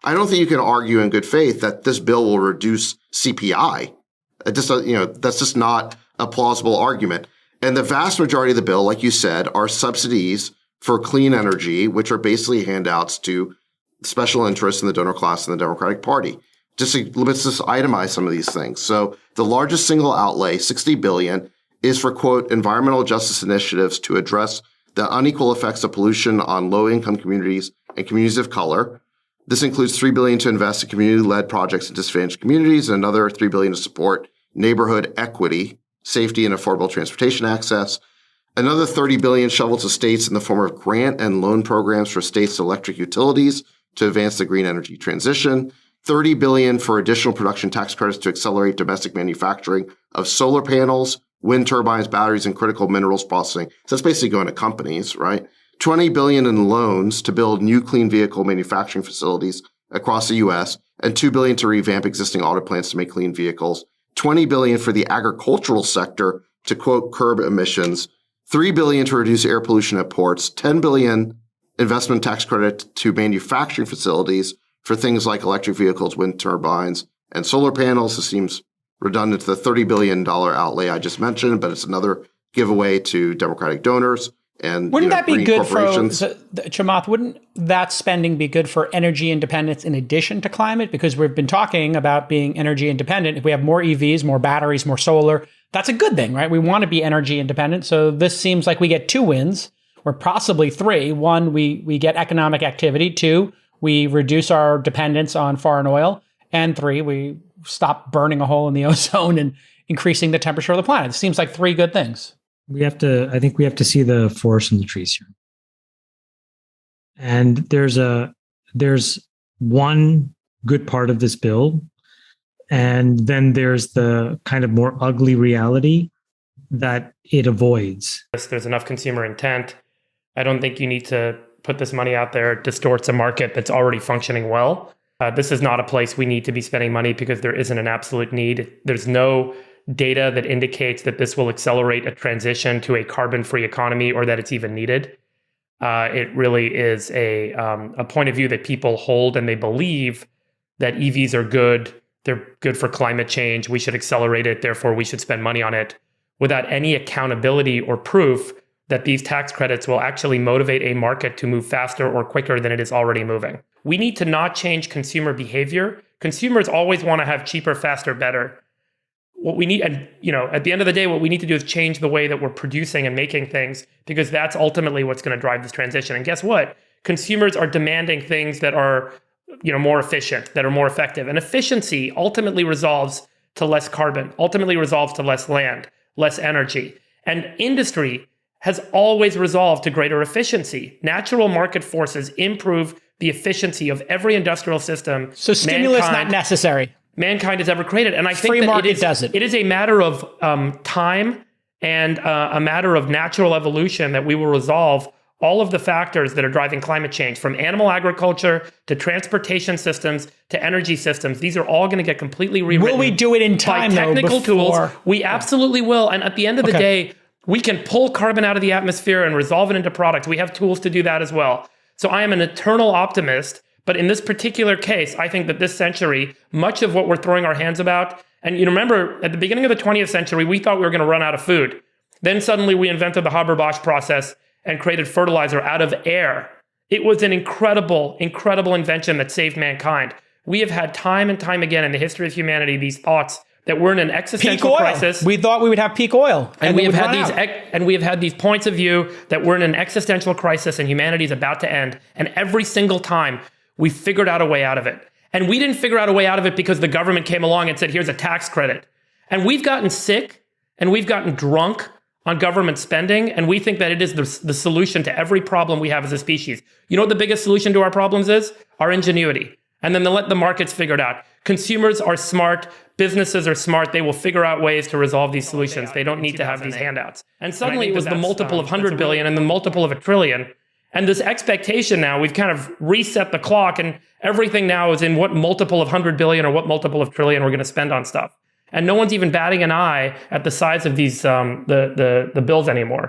I don't think you can argue in good faith that this bill will reduce CPI. That's just not a plausible argument. And the vast majority of the bill, like you said, are subsidies for clean energy, which are basically handouts to special interests in the donor class and the Democratic Party. Let's just itemize some of these things. So the largest single outlay, $60 billion, is for, quote, environmental justice initiatives to address the unequal effects of pollution on low-income communities and communities of color. This includes $3 billion to invest in community-led projects in disadvantaged communities and another $3 billion to support neighborhood equity, safety, and affordable transportation access. Another $30 billion shoveled to states in the form of grant and loan programs for states' electric utilities to advance the green energy transition. $30 billion for additional production tax credits to accelerate domestic manufacturing of solar panels, wind turbines, batteries, and critical minerals processing. So that's basically going to companies, right? $20 billion in loans to build new clean vehicle manufacturing facilities across the U.S., and $2 billion to revamp existing auto plants to make clean vehicles. $20 billion for the agricultural sector to, quote, curb emissions. $3 billion to reduce air pollution at ports. $10 billion investment tax credit to manufacturing facilities for things like electric vehicles, wind turbines, and solar panels. This seems redundant to the $30 billion outlay I just mentioned, but it's another giveaway to Democratic donors. And wouldn't that be good for, Chamath, wouldn't that spending be good for energy independence in addition to climate? Because we've been talking about being energy independent. If we have more EVs, more batteries, more solar, that's a good thing, right? We want to be energy independent. So this seems like we get two wins, or possibly three. One, we get economic activity. Two, we reduce our dependence on foreign oil. And three, we stop burning a hole in the ozone and increasing the temperature of the planet. It seems like three good things. I think we have to see the forest and the trees here. And there's one good part of this bill, and then there's the kind of more ugly reality that it avoids. There's enough consumer intent. I don't think you need to put this money out there. It distorts a market that's already functioning well. This is not a place we need to be spending money because there isn't an absolute need. There's no data that indicates that this will accelerate a transition to a carbon-free economy or that it's even needed. It really is a point of view that people hold, and they believe that EVs are good. They're good for climate change. We should accelerate it. Therefore, we should spend money on it, without any accountability or proof that these tax credits will actually motivate a market to move faster or quicker than it is already moving. We need to not change consumer behavior. Consumers always want to have cheaper, faster, better. What we need, and at the end of the day, what we need to do is change the way that we're producing and making things, because that's ultimately what's going to drive this transition. And guess what? Consumers are demanding things that are, more efficient, that are more effective. And efficiency ultimately resolves to less carbon, ultimately resolves to less land, less energy. And industry has always resolved to greater efficiency. Natural market forces improve the efficiency of every industrial system. So stimulus not necessary. Mankind has ever created. And I think free that market does it. It is a matter of time and a matter of natural evolution that we will resolve all of the factors that are driving climate change, from animal agriculture to transportation systems to energy systems. These are all going to get completely rewritten. Will we do it in time, by technical tools? We absolutely will. And at the end of the day, we can pull carbon out of the atmosphere and resolve it into products. We have tools to do that as well. So I am an eternal optimist. But in this particular case, I think that this century, much of what we're throwing our hands about, and remember, at the beginning of the 20th century, we thought we were going to run out of food. Then suddenly we invented the Haber-Bosch process and created fertilizer out of air. It was an incredible, incredible invention that saved mankind. We have had time and time again in the history of humanity these thoughts that we're in an existential crisis. We thought we would have peak oil, and we have had these points of view that we're in an existential crisis and humanity is about to end. And every single time, we figured out a way out of it. And we didn't figure out a way out of it because the government came along and said, here's a tax credit. And we've gotten sick and we've gotten drunk on government spending. And we think that it is the solution to every problem we have as a species. You know what the biggest solution to our problems is? Our ingenuity. And then let the markets figure it out. Consumers are smart. Businesses are smart. They will figure out ways to resolve these solutions. They don't need to have these handouts. And suddenly it was the multiple of 100 billion and the multiple of a trillion. And this expectation now, we've kind of reset the clock, and everything now is in what multiple of 100 billion or what multiple of trillion we're going to spend on stuff. And no one's even batting an eye at the size of these the bills anymore.